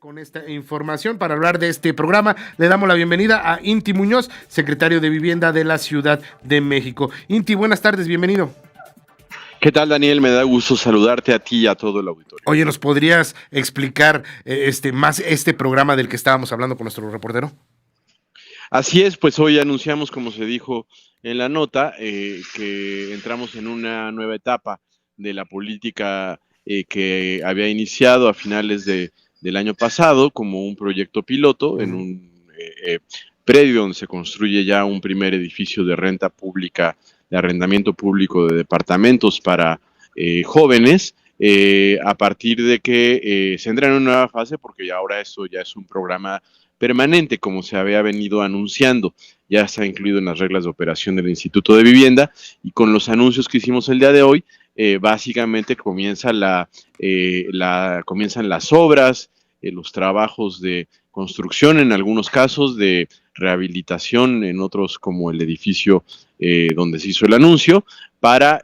Con esta información, para hablar de este programa, le damos la bienvenida a Inti Muñoz, secretario de Vivienda de la Ciudad de México. Inti, buenas tardes, bienvenido. ¿Qué tal, Daniel? Me da gusto saludarte a ti y a todo el auditorio. Oye, ¿nos podrías explicar más este programa del que estábamos hablando con nuestro reportero? Así es, pues hoy anunciamos, como se dijo en la nota, que entramos en una nueva etapa de la política que había iniciado a finales del año pasado como un proyecto piloto en un predio donde se construye ya un primer edificio de renta pública, de arrendamiento público de departamentos para jóvenes, a partir de que se entra en una nueva fase, porque ahora eso ya es un programa permanente, como se había venido anunciando. Ya está incluido en las reglas de operación del Instituto de Vivienda, y con los anuncios que hicimos el día de hoy, básicamente comienzan las obras, los trabajos de construcción en algunos casos, de rehabilitación en otros, como el edificio donde se hizo el anuncio, para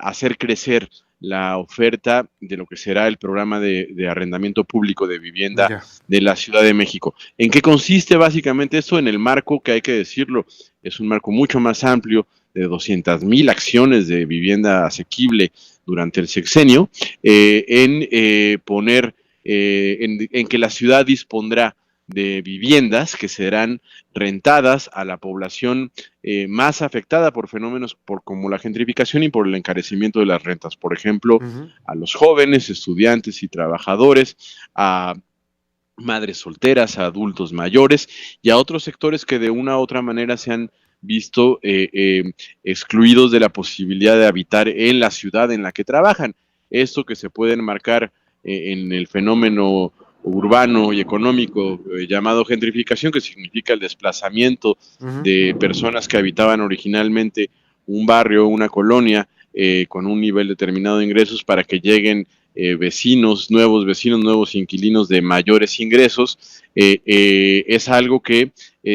hacer crecer la oferta de lo que será el programa de arrendamiento público de vivienda de la Ciudad de México. ¿En qué consiste básicamente esto? En el marco, que hay que decirlo, es un marco mucho más amplio, de 200,000 acciones de vivienda asequible durante el sexenio, en que la ciudad dispondrá de viviendas que serán rentadas a la población más afectada por fenómenos como la gentrificación y por el encarecimiento de las rentas. Por ejemplo, a los jóvenes, estudiantes y trabajadores, a madres solteras, a adultos mayores y a otros sectores que de una u otra manera se han visto excluidos de la posibilidad de habitar en la ciudad en la que trabajan. Esto que se puede enmarcar en el fenómeno urbano y económico llamado gentrificación, que significa el desplazamiento de personas que habitaban originalmente un barrio, una colonia, con un nivel determinado de ingresos, para que lleguen vecinos, nuevos inquilinos de mayores ingresos. Es algo que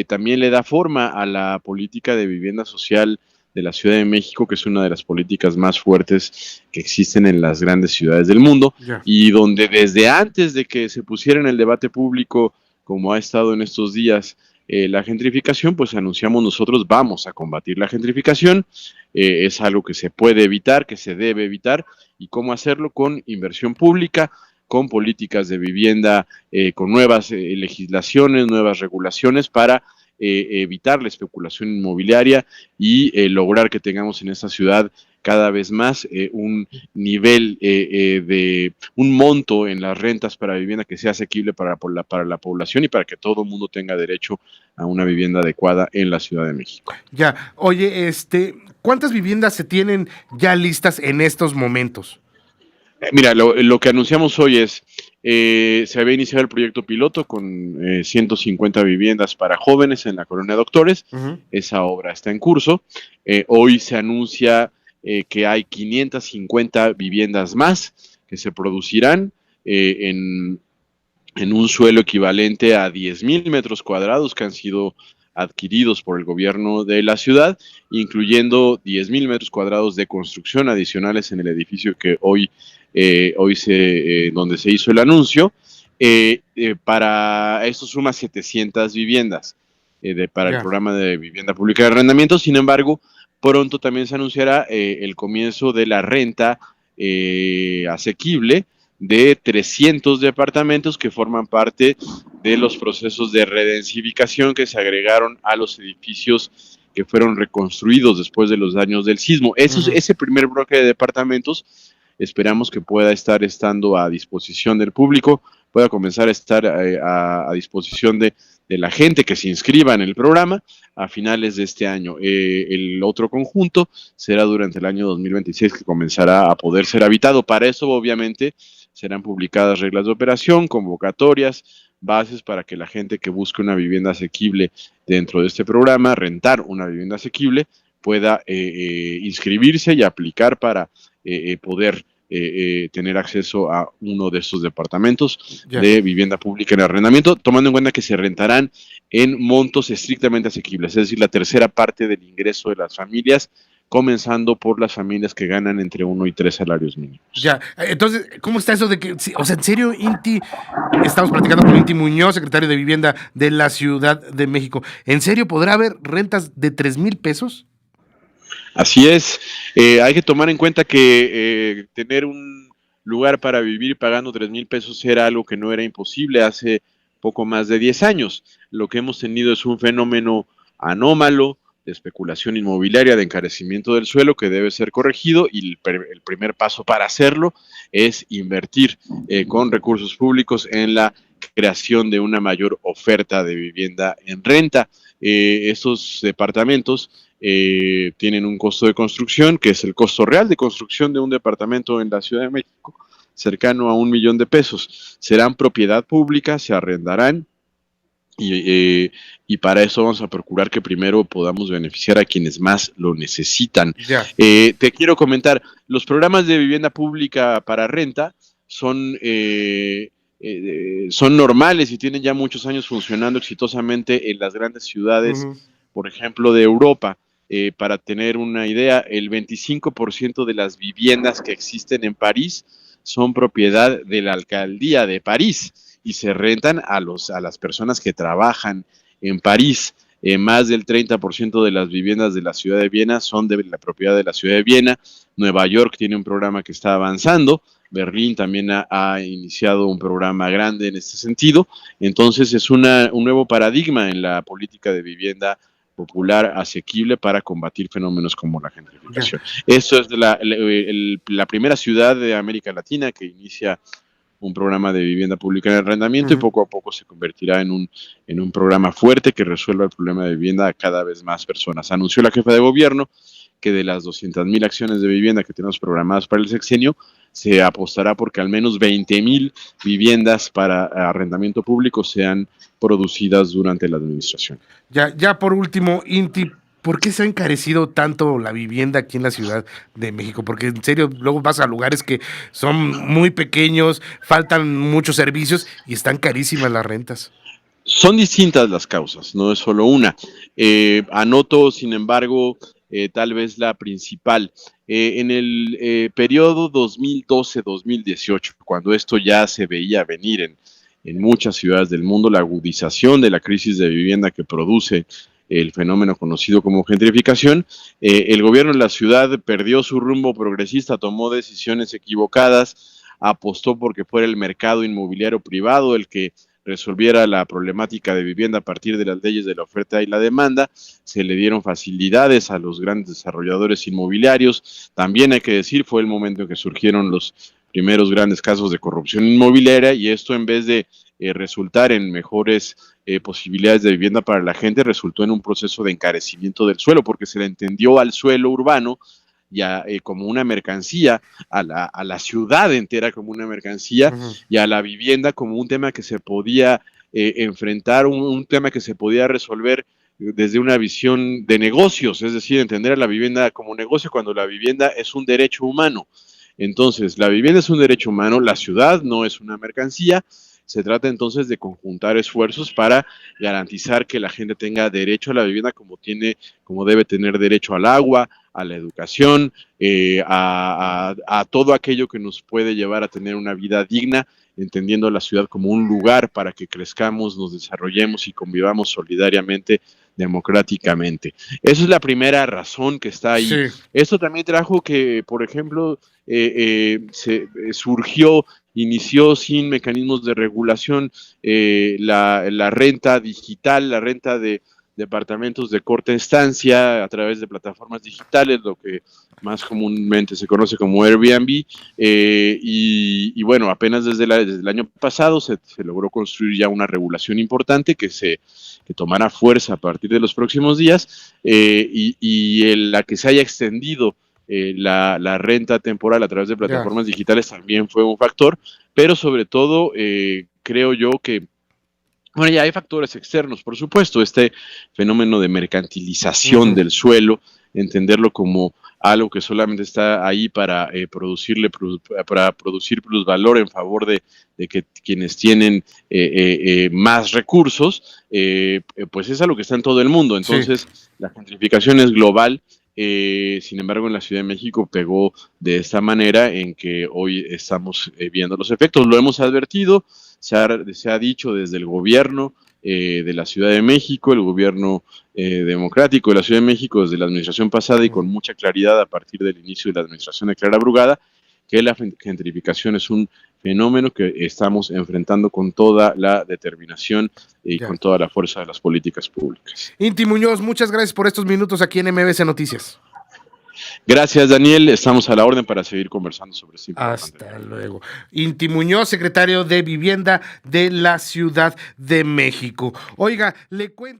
también le da forma a la política de vivienda social de la Ciudad de México, que es una de las políticas más fuertes que existen en las grandes ciudades del mundo, y donde desde antes de que se pusiera en el debate público, como ha estado en estos días, la gentrificación, pues anunciamos nosotros: vamos a combatir la gentrificación. Es algo que se puede evitar, que se debe evitar, y cómo hacerlo: con inversión pública, con políticas de vivienda, con nuevas legislaciones, nuevas regulaciones para evitar la especulación inmobiliaria y lograr que tengamos en esta ciudad cada vez más un nivel de un monto en las rentas para vivienda que sea asequible para la población, y para que todo el mundo tenga derecho a una vivienda adecuada en la Ciudad de México. Ya, oye, ¿cuántas viviendas se tienen ya listas en estos momentos? Mira, lo que anunciamos hoy es, se había iniciado el proyecto piloto con 150 viviendas para jóvenes en la Colonia Doctores. Esa obra está en curso. Hoy se anuncia que hay 550 viviendas más que se producirán en un suelo equivalente a 10,000 metros cuadrados que han sido adquiridos por el gobierno de la ciudad, incluyendo 10,000 metros cuadrados de construcción adicionales en el edificio que donde se hizo el anuncio. Para esto suma 700 viviendas para el programa de vivienda pública de arrendamiento. Sin embargo, pronto también se anunciará el comienzo de la renta asequible de 300 departamentos que forman parte de los procesos de redensificación que se agregaron a los edificios que fueron reconstruidos después de los daños del sismo. Ese primer bloque de departamentos esperamos que pueda estar estando a disposición del público, pueda comenzar a estar a disposición de la gente que se inscriba en el programa a finales de este año. El otro conjunto será durante el año 2026, que comenzará a poder ser habitado. Para eso, obviamente, serán publicadas reglas de operación, convocatorias, bases para que la gente que busque una vivienda asequible dentro de este programa, rentar una vivienda asequible, pueda inscribirse y aplicar para poder tener acceso a uno de estos departamentos de vivienda pública en arrendamiento, tomando en cuenta que se rentarán en montos estrictamente asequibles, es decir, la tercera parte del ingreso de las familias comenzando por las familias que ganan entre 1 y 3 salarios mínimos. Ya, entonces, ¿cómo está eso de que, o sea, en serio, Inti, estamos platicando con Inti Muñoz, secretario de Vivienda de la Ciudad de México, ¿en serio podrá haber rentas de 3,000 pesos? Así es, hay que tomar en cuenta que tener un lugar para vivir pagando 3,000 pesos era algo que no era imposible hace poco más de 10 años. Lo que hemos tenido es un fenómeno anómalo de especulación inmobiliaria, de encarecimiento del suelo que debe ser corregido, y el primer paso para hacerlo es invertir con recursos públicos en la creación de una mayor oferta de vivienda en renta. Estos departamentos tienen un costo de construcción, que es el costo real de construcción de un departamento en la Ciudad de México, cercano a 1,000,000 de pesos. Serán propiedad pública, se arrendarán, y para eso vamos a procurar que primero podamos beneficiar a quienes más lo necesitan. Ya. Te quiero comentar, los programas de vivienda pública para renta son normales y tienen ya muchos años funcionando exitosamente en las grandes ciudades, por ejemplo, de Europa. Para tener una idea, el 25% de las viviendas que existen en París son propiedad de la alcaldía de París y se rentan a las personas que trabajan en París. Más del 30% de las viviendas de la ciudad de Viena son de la propiedad de la ciudad de Viena. Nueva York tiene un programa que está avanzando. Berlín también ha iniciado un programa grande en este sentido. Entonces es un nuevo paradigma en la política de vivienda popular asequible para combatir fenómenos como la gentrificación. Esto es la primera ciudad de América Latina que inicia un programa de vivienda pública en arrendamiento, y poco a poco se convertirá en un programa fuerte que resuelva el problema de vivienda a cada vez más personas. Anunció la jefa de gobierno que de las 200,000 acciones de vivienda que tenemos programadas para el sexenio, se apostará porque al menos 20,000 viviendas para arrendamiento público sean producidas durante la administración. Ya por último, Inti, ¿por qué se ha encarecido tanto la vivienda aquí en la Ciudad de México? Porque en serio, luego vas a lugares que son muy pequeños, faltan muchos servicios y están carísimas las rentas. Son distintas las causas, no es solo una. Anoto, sin embargo, tal vez la principal. En el periodo 2012-2018, cuando esto ya se veía venir en muchas ciudades del mundo, la agudización de la crisis de vivienda que produce el fenómeno conocido como gentrificación, el gobierno de la ciudad perdió su rumbo progresista, tomó decisiones equivocadas, apostó porque fuera el mercado inmobiliario privado el que resolviera la problemática de vivienda a partir de las leyes de la oferta y la demanda. Se le dieron facilidades a los grandes desarrolladores inmobiliarios. También hay que decir, fue el momento en que surgieron los primeros grandes casos de corrupción inmobiliaria, y esto, en vez de resultar en mejores posibilidades de vivienda para la gente, resultó en un proceso de encarecimiento del suelo, porque se le entendió al suelo urbano ya como una mercancía, a la ciudad entera como una mercancía, y a la vivienda como un tema que se podía enfrentar, un tema que se podía resolver desde una visión de negocios, es decir, entender a la vivienda como negocio cuando la vivienda es un derecho humano. Entonces, la vivienda es un derecho humano, la ciudad no es una mercancía. Se trata entonces de conjuntar esfuerzos para garantizar que la gente tenga derecho a la vivienda como debe tener derecho al agua, a la educación, a todo aquello que nos puede llevar a tener una vida digna, entendiendo la ciudad como un lugar para que crezcamos, nos desarrollemos y convivamos solidariamente, democráticamente. Esa es la primera razón que está ahí. Sí. Esto también trajo que, por ejemplo, inició sin mecanismos de regulación la renta digital, la renta de departamentos de corta estancia a través de plataformas digitales, lo que más comúnmente se conoce como Airbnb, y bueno, apenas desde el año pasado se logró construir ya una regulación importante que tomará fuerza a partir de los próximos días, y en la que se haya extendido la renta temporal a través de plataformas digitales también fue un factor, pero sobre todo creo yo que, bueno, ya hay factores externos, por supuesto, este fenómeno de mercantilización del suelo, entenderlo como algo que solamente está ahí para producir plusvalor en favor de que quienes tienen más recursos, pues es algo que está en todo el mundo. Entonces, la gentrificación es global. Sin embargo, en la Ciudad de México pegó de esta manera en que hoy estamos viendo los efectos. Lo hemos advertido, se ha dicho desde el gobierno de la Ciudad de México, el gobierno democrático de la Ciudad de México desde la administración pasada y con mucha claridad a partir del inicio de la administración de Clara Brugada, que la gentrificación es un fenómeno que estamos enfrentando con toda la determinación y con toda la fuerza de las políticas públicas. Inti Muñoz, muchas gracias por estos minutos aquí en MBC Noticias. Gracias, Daniel. Estamos a la orden para seguir conversando sobre este importante Hasta luego. Inti Muñoz, secretario de Vivienda de la Ciudad de México. Oiga, le cuento.